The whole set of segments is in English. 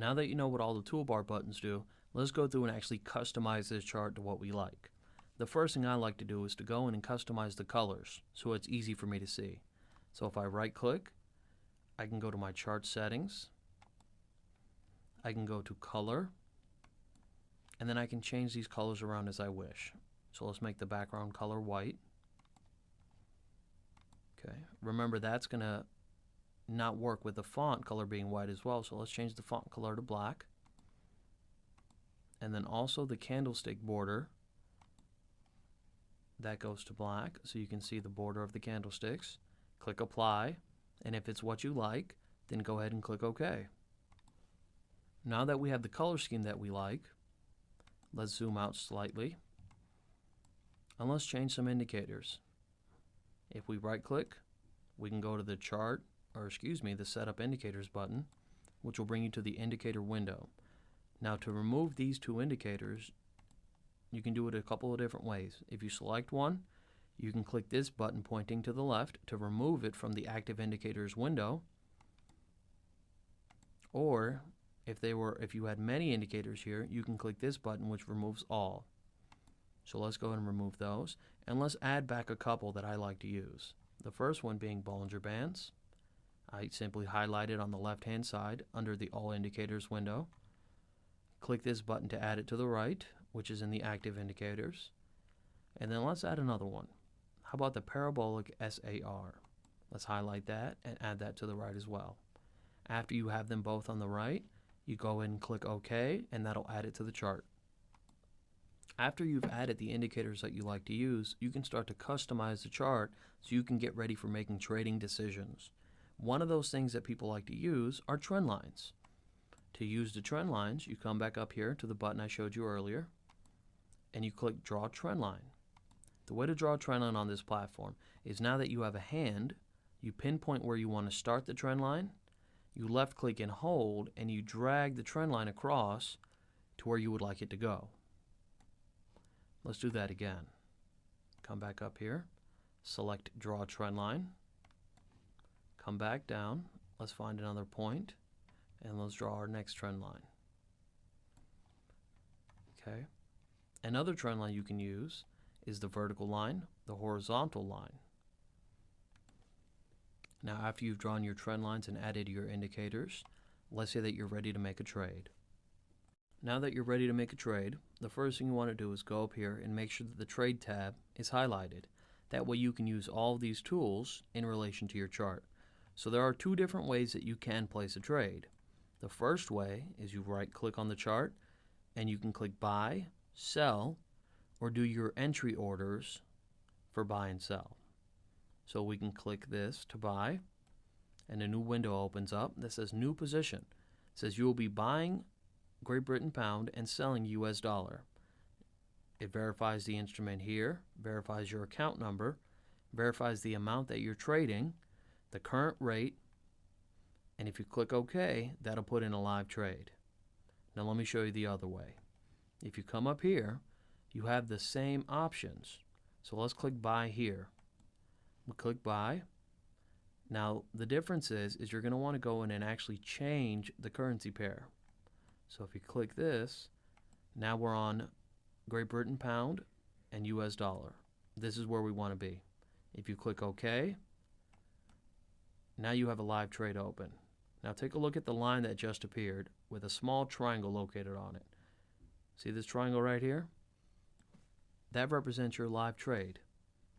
Now that you know what all the toolbar buttons do, let's go through and actually customize this chart to what we like. The first thing I like to do is to go in and customize the colors so it's easy for me to see. So if I right click, I can go to my chart settings, I can go to color, and then I can change these colors around as I wish. So let's make the background color white. Okay, remember that's going to not work with the font color being white as well, so let's change the font color to black. And then also the candlestick border, that goes to black so you can see the border of the candlesticks. Click apply, and if it's what you like, then go ahead and click OK. Now that we have the color scheme that we like, let's zoom out slightly and let's change some indicators. If we right click, we can go to the chart, or excuse me, the setup indicators button, which will bring you to the indicator window. Now to remove these two indicators, you can do it a couple of different ways. If you select one, you can click this button pointing to the left to remove it from the active indicators window. Or if you had many indicators here, you can click this button which removes all. So let's go ahead and remove those, and let's add back a couple that I like to use. The first one being Bollinger Bands. I simply highlight it on the left hand side under the All Indicators window. Click this button to add it to the right, which is in the active indicators. And then let's add another one. How about the Parabolic SAR? Let's highlight that and add that to the right as well. After you have them both on the right, you go in and click OK, and that'll add it to the chart. After you've added the indicators that you like to use, you can start to customize the chart so you can get ready for making trading decisions. One of those things that people like to use are trend lines. To use the trend lines, you come back up here to the button I showed you earlier, and you click Draw Trend Line. The way to draw a trend line on this platform is, now that you have a hand, you pinpoint where you want to start the trend line, you left click and hold, and you drag the trend line across to where you would like it to go. Let's do that again. Come back up here, select Draw Trend Line, come back down, let's find another point, and let's draw our next trend line. Okay. Another trend line you can use is the vertical line, the horizontal line. Now after you've drawn your trend lines and added your indicators, let's say that you're ready to make a trade. Now that you're ready to make a trade, the first thing you want to do is go up here and make sure that the Trade tab is highlighted. That way you can use all of these tools in relation to your chart. So there are two different ways that you can place a trade. The first way is you right click on the chart and you can click Buy, Sell, or do your entry orders for buy and sell. So we can click this to buy, and a new window opens up that says New Position. It says you will be buying Great Britain pound and selling US dollar. It verifies the instrument here, verifies your account number, verifies the amount that you're trading, the current rate, and if you click OK, that'll put in a live trade. Now let me show you the other way. If you come up here, you have the same options. So let's click Buy here. We click Buy. Now the difference is you're going to want to go in and actually change the currency pair. So if you click this, now we're on Great Britain pound and US dollar. This is where we want to be. If you click OK, now you have a live trade open. Now take a look at the line that just appeared with a small triangle located on it. See this triangle right here? That represents your live trade.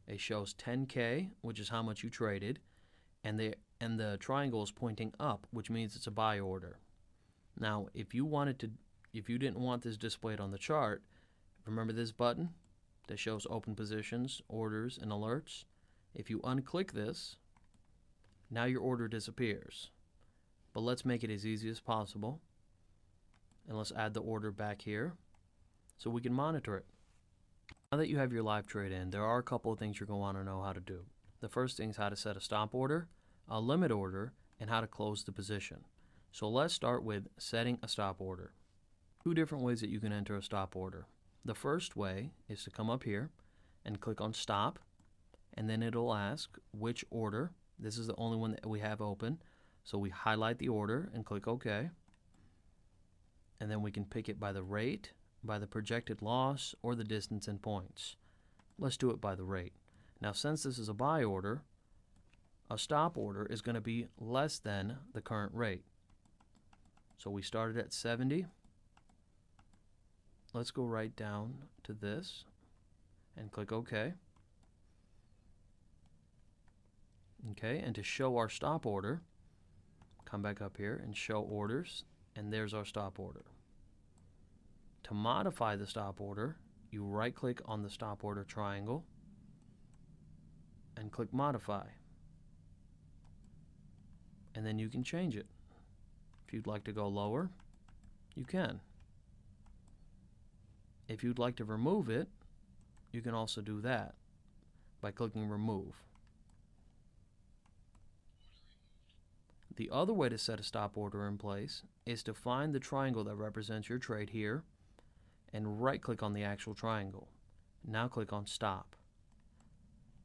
It shows 10K, which is how much you traded, and the triangle is pointing up, which means it's a buy order. Now, if you didn't want this displayed on the chart, remember this button that shows open positions, orders, and alerts? If you unclick this, now your order disappears. But let's make it as easy as possible, and let's add the order back here so we can monitor it. Now that you have your live trade in, there are a couple of things you're going to want to know how to do. The first thing is how to set a stop order, a limit order, and how to close the position. So let's start with setting a stop order. Two different ways that you can enter a stop order. The first way is to come up here and click on Stop, and then it'll ask which order. This is the only one that we have open. So we highlight the order and click OK. and then we can pick it by the rate, by the projected loss, or the distance in points. Let's do it by the rate. Now, since this is a buy order, a stop order is going to be less than the current rate. So we started at 70. Let's go right down to this and click OK. Okay, and to show our stop order, come back up here and show orders, and there's our stop order. To modify the stop order, you right click on the stop order triangle and click modify, and then you can change it. If you'd like to go lower, you can. If you'd like to remove it, you can also do that by clicking remove. The other way to set a stop order in place is to find the triangle that represents your trade here and right click on the actual triangle. Now click on stop.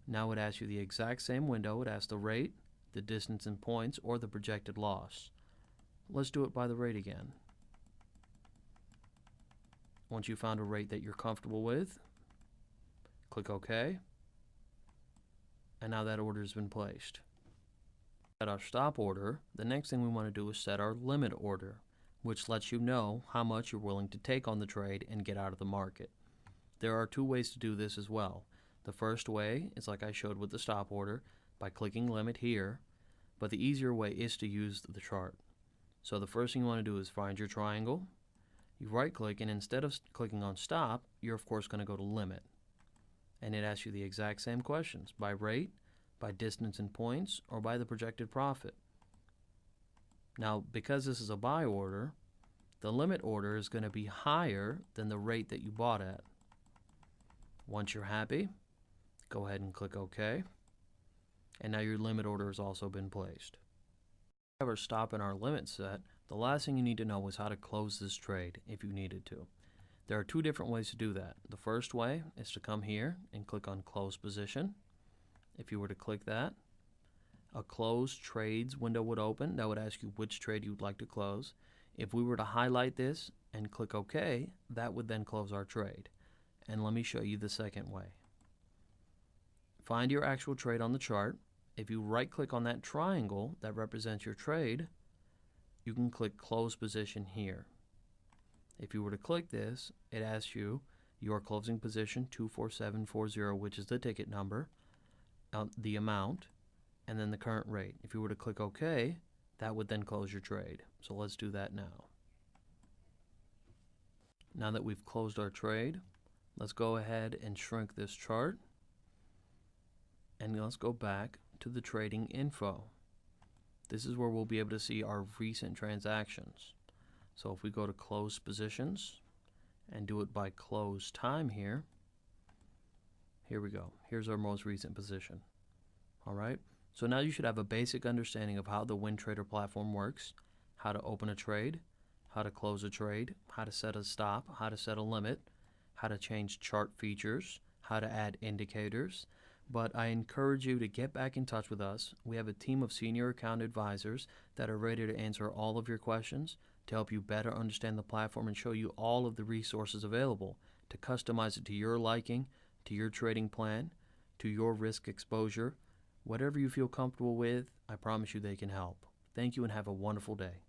Now it asks you the exact same window. It asks the rate, the distance in points, or the projected loss. Let's do it by the rate again. Once you found a rate that you're comfortable with, click OK, and now that order has been placed. At our stop order, the next thing we want to do is set our limit order, which lets you know how much you're willing to take on the trade and get out of the market. There are two ways to do this as well. The first way is like I showed with the stop order, by clicking limit here, but the easier way is to use the chart. So the first thing you want to do is find your triangle. You right click, and instead of clicking on stop, you're of course going to go to limit. And it asks you the exact same questions: by rate, by distance in points, or by the projected profit. Now, because this is a buy order, the limit order is going to be higher than the rate that you bought at. Once you're happy, go ahead and click OK. And now your limit order has also been placed. If you ever stop in our limit set, the last thing you need to know is how to close this trade if you needed to. There are two different ways to do that. The first way is to come here and click on close position. If you were to click that, a closed trades window would open that would ask you which trade you'd like to close. If we were to highlight this and click OK, that would then close our trade. And let me show you the second way. Find your actual trade on the chart. If you right click on that triangle that represents your trade, you can click close position here. If you were to click this, it asks you your closing position 24740, which is the ticket number, the amount, and then the current rate. If you were to click OK, that would then close your trade. So let's do that now. Now that we've closed our trade, let's go ahead and shrink this chart, and let's go back to the trading info. This is where we'll be able to see our recent transactions. So if we go to close positions and do it by close time here, here we go. Here's our most recent position. Alright, so now you should have a basic understanding of how the Wintrader platform works, how to open a trade, how to close a trade, how to set a stop, how to set a limit, how to change chart features, how to add indicators. But I encourage you to get back in touch with us. We have a team of senior account advisors that are ready to answer all of your questions, to help you better understand the platform and show you all of the resources available to customize it to your liking, to your trading plan, to your risk exposure. Whatever you feel comfortable with, I promise you they can help. Thank you and have a wonderful day.